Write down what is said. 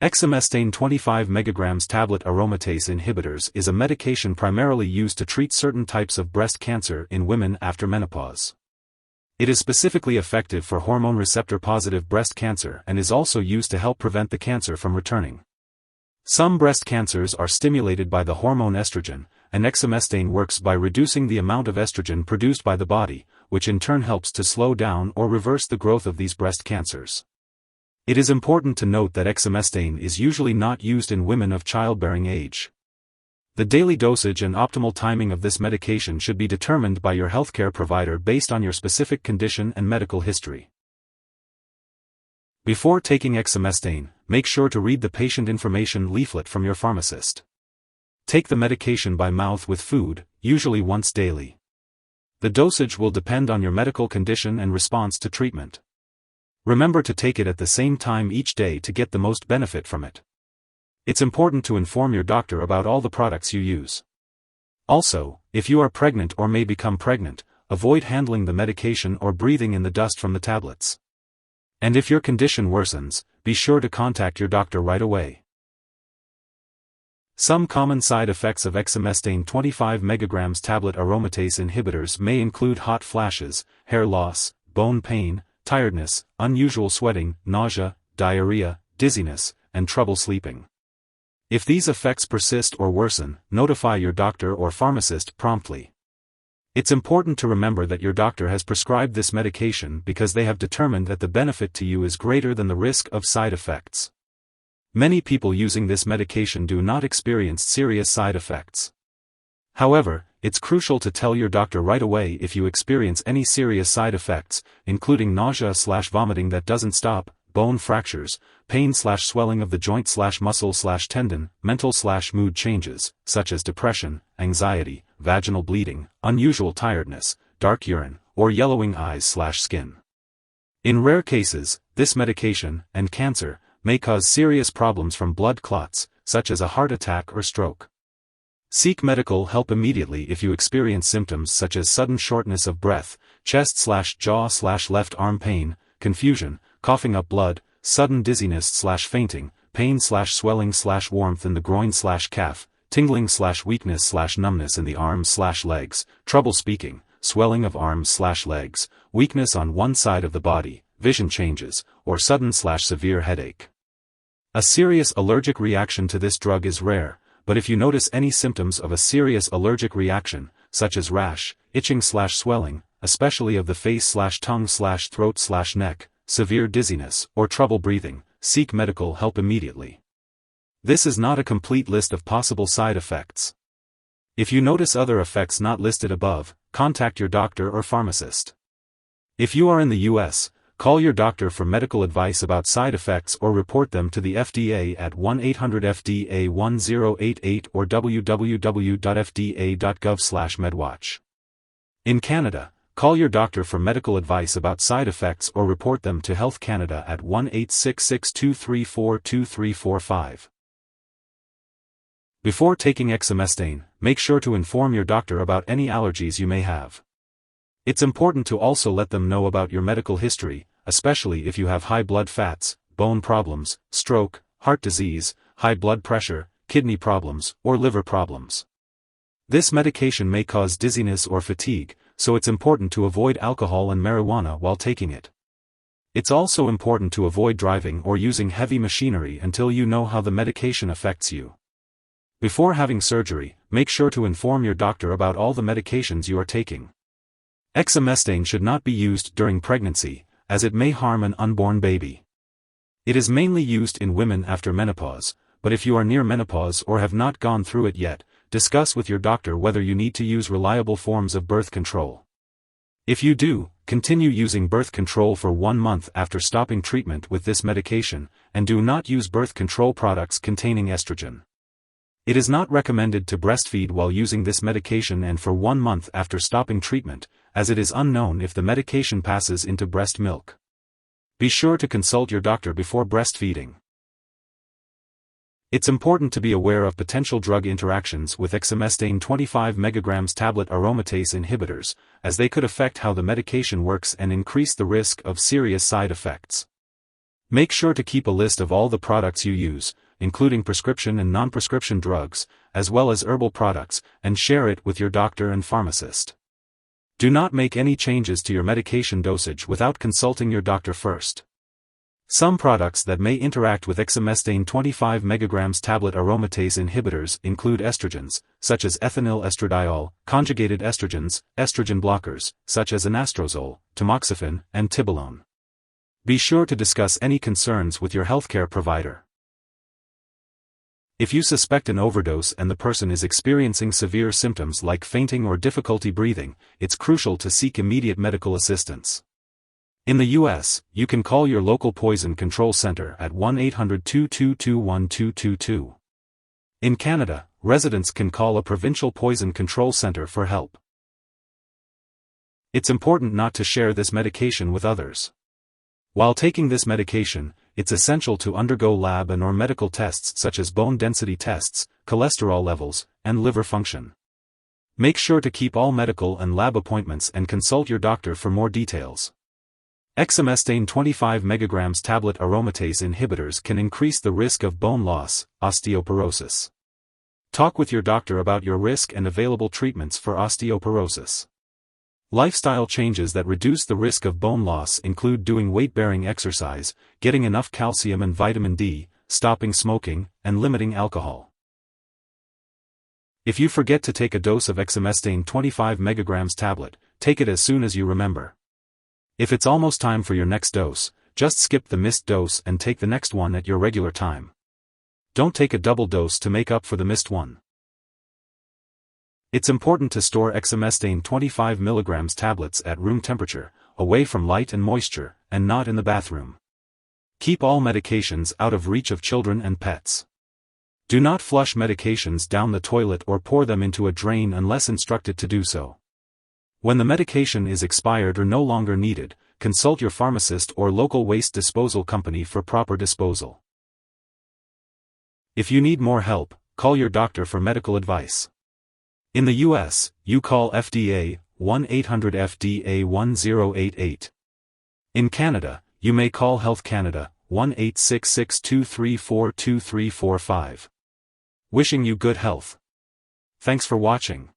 Exemestane 25 mg Tablet Aromatase Inhibitors is a medication primarily used to treat certain types of breast cancer in women after menopause. It is specifically effective for hormone-receptor-positive breast cancer and is also used to help prevent the cancer from returning. Some breast cancers are stimulated by the hormone estrogen, and exemestane works by reducing the amount of estrogen produced by the body, which in turn helps to slow down or reverse the growth of these breast cancers. It is important to note that exemestane is usually not used in women of childbearing age. The daily dosage and optimal timing of this medication should be determined by your healthcare provider based on your specific condition and medical history. Before taking exemestane, make sure to read the patient information leaflet from your pharmacist. Take the medication by mouth with food, usually once daily. The dosage will depend on your medical condition and response to treatment. Remember to take it at the same time each day to get the most benefit from it. It's important to inform your doctor about all the products you use. Also, if you are pregnant or may become pregnant, avoid handling the medication or breathing in the dust from the tablets. And if your condition worsens, be sure to contact your doctor right away. Some common side effects of exemestane 25 mg tablet aromatase inhibitors may include hot flashes, hair loss, bone pain, tiredness, unusual sweating, nausea, diarrhea, dizziness, and trouble sleeping. If these effects persist or worsen, notify your doctor or pharmacist promptly. It's important to remember that your doctor has prescribed this medication because they have determined that the benefit to you is greater than the risk of side effects. Many people using this medication do not experience serious side effects. However, it's crucial to tell your doctor right away if you experience any serious side effects, including nausea/vomiting that doesn't stop, bone fractures, pain/swelling of the joint/muscle/tendon, mental/mood changes, such as depression, anxiety, vaginal bleeding, unusual tiredness, dark urine, or yellowing eyes/skin. In rare cases, this medication, and cancer, may cause serious problems from blood clots, such as a heart attack or stroke. Seek medical help immediately if you experience symptoms such as sudden shortness of breath, chest/jaw/left arm pain, confusion, coughing up blood, sudden dizziness/fainting, pain/swelling/warmth in the groin/calf, tingling/weakness/numbness in the arms/legs, trouble speaking, swelling of arms/legs, weakness on one side of the body, vision changes, or sudden/severe headache. A serious allergic reaction to this drug is rare, but if you notice any symptoms of a serious allergic reaction, such as rash, itching/swelling, especially of the face/tongue/throat/neck, severe dizziness, or trouble breathing, seek medical help immediately. This is not a complete list of possible side effects. If you notice other effects not listed above, contact your doctor or pharmacist. If you are in the U.S., call your doctor for medical advice about side effects or report them to the FDA at 1-800-FDA-1088 or www.fda.gov/medwatch. In Canada, call your doctor for medical advice about side effects or report them to Health Canada at 1-866-234-2345. Before taking exemestane, make sure to inform your doctor about any allergies you may have. It's important to also let them know about your medical history, especially if you have high blood fats, bone problems, stroke, heart disease, high blood pressure, kidney problems, or liver problems. This medication may cause dizziness or fatigue, so it's important to avoid alcohol and marijuana while taking it. It's also important to avoid driving or using heavy machinery until you know how the medication affects you. Before having surgery, make sure to inform your doctor about all the medications you are taking. Exemestane should not be used during pregnancy, as it may harm an unborn baby. It is mainly used in women after menopause, but if you are near menopause or have not gone through it yet, discuss with your doctor whether you need to use reliable forms of birth control. If you do, continue using birth control for 1 month after stopping treatment with this medication, and do not use birth control products containing estrogen. It is not recommended to breastfeed while using this medication and for 1 month after stopping treatment, as it is unknown if the medication passes into breast milk. Be sure to consult your doctor before breastfeeding. It's important to be aware of potential drug interactions with exemestane 25 mg tablet aromatase inhibitors, as they could affect how the medication works and increase the risk of serious side effects. Make sure to keep a list of all the products you use, including prescription and non-prescription drugs, as well as herbal products, and share it with your doctor and pharmacist. Do not make any changes to your medication dosage without consulting your doctor first. Some products that may interact with Exemestane 25 mg tablet aromatase inhibitors include estrogens, such as ethinyl estradiol, conjugated estrogens, estrogen blockers, such as anastrozole, tamoxifen, and tibolone. Be sure to discuss any concerns with your healthcare provider. If you suspect an overdose and the person is experiencing severe symptoms like fainting or difficulty breathing, it's crucial to seek immediate medical assistance. In the U.S., you can call your local poison control center at 1-800-222-1222. In Canada, residents can call a provincial poison control center for help. It's important not to share this medication with others. While taking this medication, it's essential to undergo lab and/or medical tests such as bone density tests, cholesterol levels, and liver function. Make sure to keep all medical and lab appointments and consult your doctor for more details. Exemestane 25 mg tablet aromatase inhibitors can increase the risk of bone loss, osteoporosis. Talk with your doctor about your risk and available treatments for osteoporosis. Lifestyle changes that reduce the risk of bone loss include doing weight-bearing exercise, getting enough calcium and vitamin D, stopping smoking, and limiting alcohol. If you forget to take a dose of Exemestane 25 mg tablet, take it as soon as you remember. If it's almost time for your next dose, just skip the missed dose and take the next one at your regular time. Don't take a double dose to make up for the missed one. It's important to store Exemestane 25 mg tablets at room temperature, away from light and moisture, and not in the bathroom. Keep all medications out of reach of children and pets. Do not flush medications down the toilet or pour them into a drain unless instructed to do so. When the medication is expired or no longer needed, consult your pharmacist or local waste disposal company for proper disposal. If you need more help, call your doctor for medical advice. In the U.S., you call FDA, 1-800-FDA-1088. In Canada, you may call Health Canada, 1-866-234-2345. Wishing you good health. Thanks for watching.